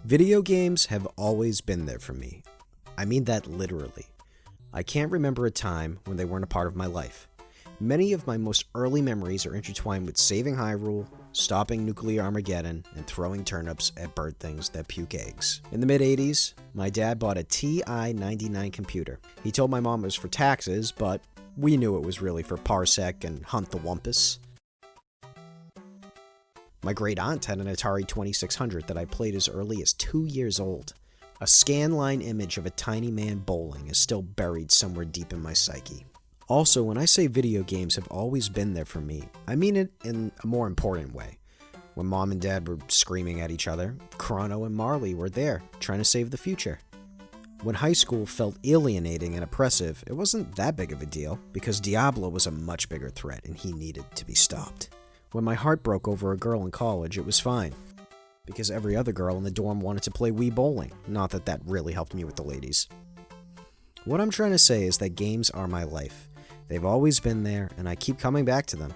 Video games have always been there for me. I mean that literally. I can't remember a time when they weren't a part of my life. Many of my most early memories are intertwined with saving Hyrule, stopping nuclear Armageddon, and throwing turnips at bird things that puke eggs. In the mid-80s, my dad bought a TI-99 computer. He told my mom it was for taxes, but we knew it was really for Parsec and Hunt the Wumpus. My great aunt had an Atari 2600 that I played as early as 2 years old. A scanline image of a tiny man bowling is still buried somewhere deep in my psyche. Also, when I say video games have always been there for me, I mean it in a more important way. When mom and dad were screaming at each other, Chrono and Marley were there, trying to save the future. When high school felt alienating and oppressive, it wasn't that big of a deal, because Diablo was a much bigger threat and he needed to be stopped. When my heart broke over a girl in college, it was fine, because every other girl in the dorm wanted to play Wii bowling. Not that that really helped me with the ladies. What I'm trying to say is that games are my life. They've always been there, and I keep coming back to them.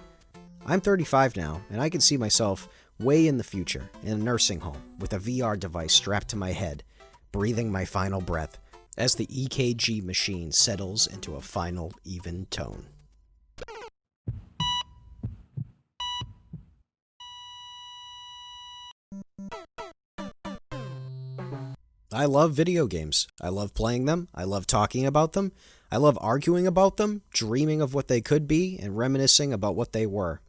I'm 35 now, and I can see myself way in the future, in a nursing home, with a VR device strapped to my head, breathing my final breath, as the EKG machine settles into a final, even tone. I love video games. I love playing them. I love talking about them. I love arguing about them, dreaming of what they could be, and reminiscing about what they were.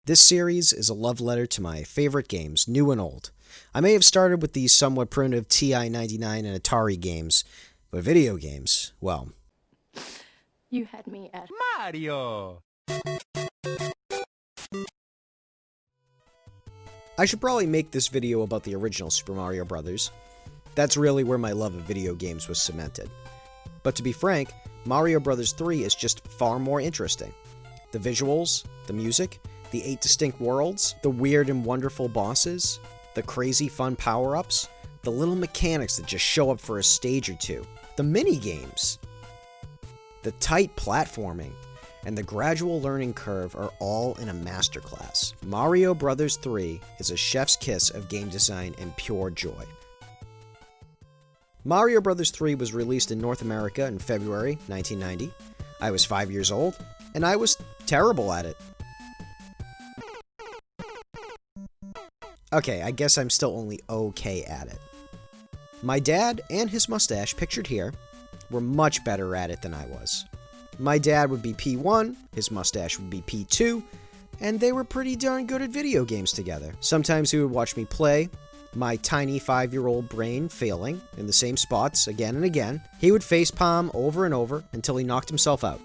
This series is a love letter to my favorite games, new and old. I may have started with these somewhat primitive TI-99 and Atari games, but video games, well... You had me at Mario! I should probably make this video about the original Super Mario Bros. That's really where my love of video games was cemented. But to be frank, Mario Bros. 3 is just far more interesting. The visuals, the music, the 8 distinct worlds, the weird and wonderful bosses, the crazy fun power-ups, the little mechanics that just show up for a stage or two, the mini-games, the tight platforming, and the gradual learning curve are all in a masterclass. Mario Bros. 3 is a chef's kiss of game design and pure joy. Mario Bros. 3 was released in North America in February 1990. I was 5 years old, and I was terrible at it. Okay, I guess I'm still only okay at it. My dad and his mustache, pictured here, were much better at it than I was. My dad would be P1, his mustache would be P2, and they were pretty darn good at video games together. Sometimes he would watch me play, my tiny 5-year-old brain failing in the same spots again and again. He would facepalm over and over until he knocked himself out.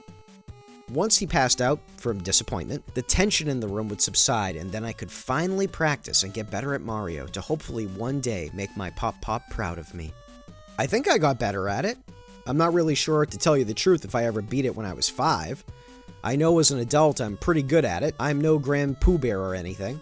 Once he passed out from disappointment, the tension in the room would subside, and then I could finally practice and get better at Mario to hopefully one day make my pop proud of me. I think I got better at it. I'm not really sure, to tell you the truth, if I ever beat it when I was 5. I know as an adult I'm pretty good at it. I'm no Grand Pooh Bear or anything.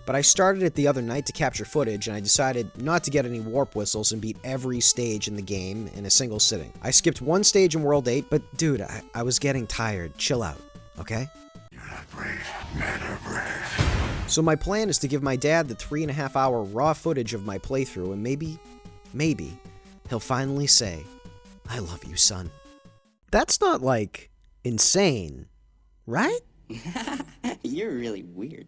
But I started it the other night to capture footage, and I decided not to get any warp whistles and beat every stage in the game in a single sitting. I skipped one stage in World 8, but dude, I was getting tired. Chill out, okay? You're not brave. Men are brave. So my plan is to give my dad the 3.5-hour raw footage of my playthrough, and maybe, he'll finally say, "I love you, son." That's not, like, insane, right? You're really weird.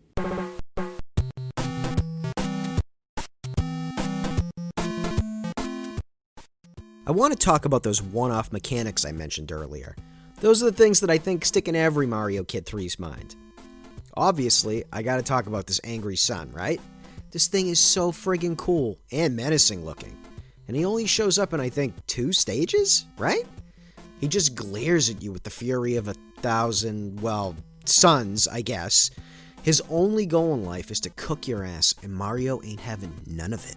I want to talk about those one-off mechanics I mentioned earlier. Those are the things that I think stick in every Mario Kid 3's mind. Obviously, I gotta talk about this angry sun, right? This thing is so friggin' cool and menacing looking. And he only shows up in, I think, 2 stages, right? He just glares at you with the fury of 1,000, well, suns, I guess. His only goal in life is to cook your ass, and Mario ain't having none of it.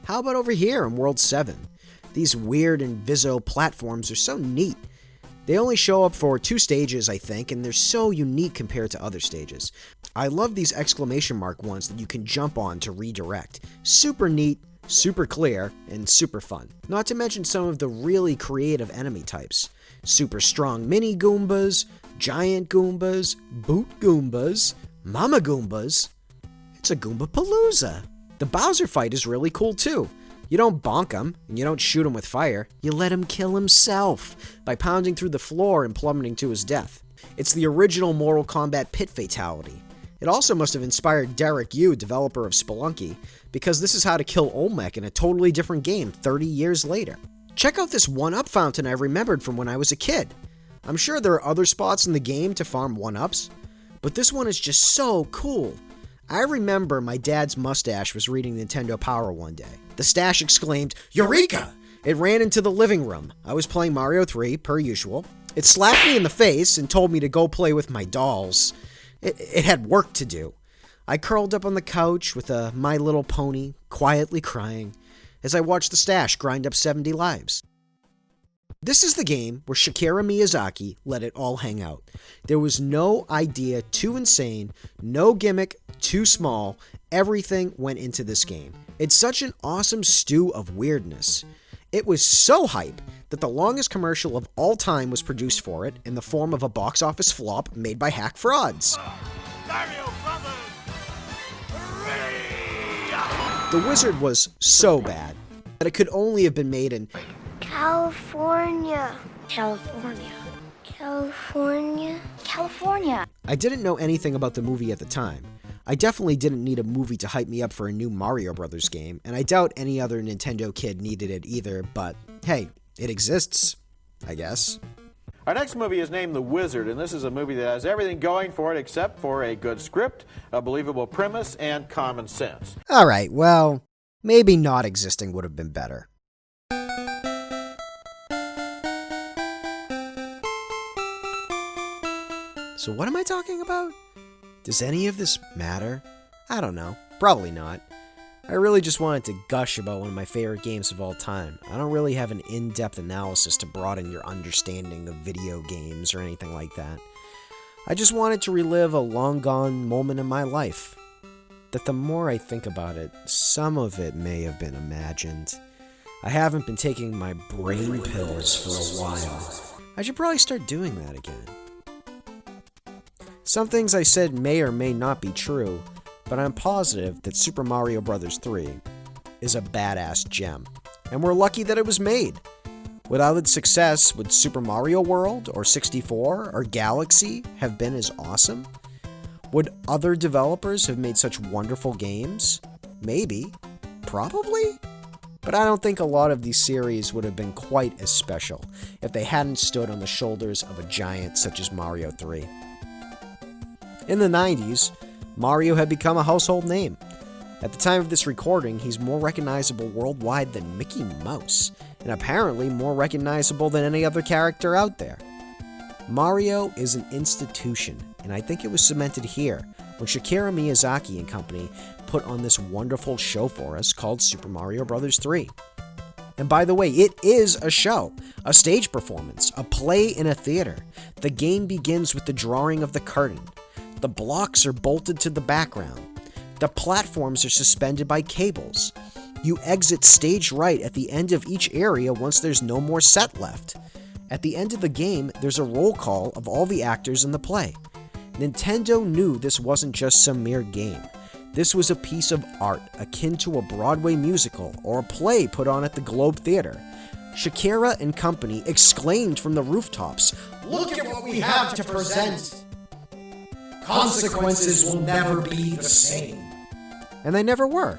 How about over here in World 7? These weird Inviso platforms are so neat. They only show up for 2 stages, I think, and they're so unique compared to other stages. I love these exclamation mark ones that you can jump on to redirect. Super neat, super clear, and super fun. Not to mention some of the really creative enemy types. Super strong mini Goombas, giant Goombas, boot Goombas, Mama Goombas. It's a Goomba-palooza. The Bowser fight is really cool too. You don't bonk him, and you don't shoot him with fire. You let him kill himself by pounding through the floor and plummeting to his death. It's the original Mortal Kombat pit fatality. It also must have inspired Derek Yu, developer of Spelunky, because this is how to kill Olmec in a totally different game 30 years later. Check out this 1-up fountain I remembered from when I was a kid. I'm sure there are other spots in the game to farm 1-ups, but this one is just so cool. I remember my dad's mustache was reading Nintendo Power one day. The stash exclaimed, "Eureka!" It ran into the living room. I was playing Mario 3, per usual. It slapped me in the face and told me to go play with my dolls. It had work to do. I curled up on the couch with a My Little Pony, quietly crying, as I watched the stash grind up 70 lives. This is the game where Shigeru Miyazaki let it all hang out. There was no idea too insane, no gimmick too small. Everything went into this game. It's such an awesome stew of weirdness. It was so hype that the longest commercial of all time was produced for it in the form of a box office flop made by hack frauds. Mario Brothers! The Wizard was so bad that it could only have been made in California. California. California. California. I didn't know anything about the movie at the time. I definitely didn't need a movie to hype me up for a new Mario Brothers game, and I doubt any other Nintendo kid needed it either, but hey, it exists, I guess. Our next movie is named The Wizard, and this is a movie that has everything going for it except for a good script, a believable premise, and common sense. Alright, well, maybe not existing would have been better. So what am I talking about? Does any of this matter? I don't know. Probably not. I really just wanted to gush about one of my favorite games of all time. I don't really have an in-depth analysis to broaden your understanding of video games or anything like that. I just wanted to relive a long-gone moment in my life. That the more I think about it, some of it may have been imagined. I haven't been taking my brain pills for a while. I should probably start doing that again. Some things I said may or may not be true, but I'm positive that Super Mario Bros. 3 is a badass gem, and we're lucky that it was made. Without its success, would Super Mario World, or 64, or Galaxy have been as awesome? Would other developers have made such wonderful games? Maybe. Probably? But I don't think a lot of these series would have been quite as special if they hadn't stood on the shoulders of a giant such as Mario 3. In the 90s, Mario had become a household name. At the time of this recording, he's more recognizable worldwide than Mickey Mouse, and apparently more recognizable than any other character out there. Mario is an institution, and I think it was cemented here when Shigeru Miyazaki and company put on this wonderful show for us called Super Mario Bros. 3. And by the way, it is a show, a stage performance, a play in a theater. The game begins with the drawing of the curtain. The blocks are bolted to the background. The platforms are suspended by cables. You exit stage right at the end of each area once there's no more set left. At the end of the game, there's a roll call of all the actors in the play. Nintendo knew this wasn't just some mere game. This was a piece of art akin to a Broadway musical or a play put on at the Globe Theater. Shigeru and company exclaimed from the rooftops, "Look at what we have to present! Consequences will never be the same." And they never were.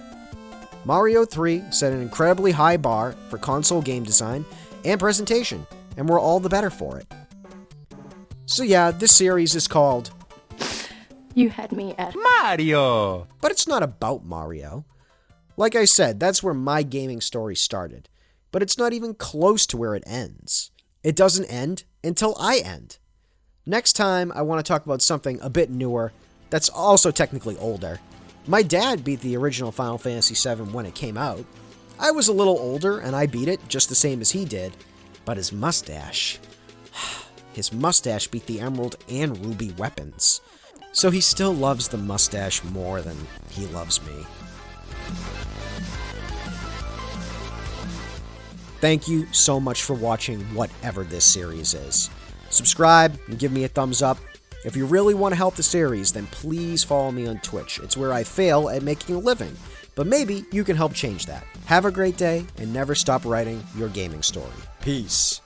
Mario 3 set an incredibly high bar for console game design and presentation, and we're all the better for it. So yeah, this series is called You had me at Mario! But it's not about Mario. Like I said, that's where my gaming story started. But it's not even close to where it ends. It doesn't end until I end. Next time, I want to talk about something a bit newer that's also technically older. My dad beat the original Final Fantasy VII when it came out. I was a little older and I beat it just the same as he did. But his mustache beat the Emerald and Ruby weapons. So he still loves the mustache more than he loves me. Thank you so much for watching whatever this series is. Subscribe and give me a thumbs up. If you really want to help the series, then please follow me on Twitch. It's where I fail at making a living, But maybe you can help change that. Have a great day and never stop writing your gaming story. Peace.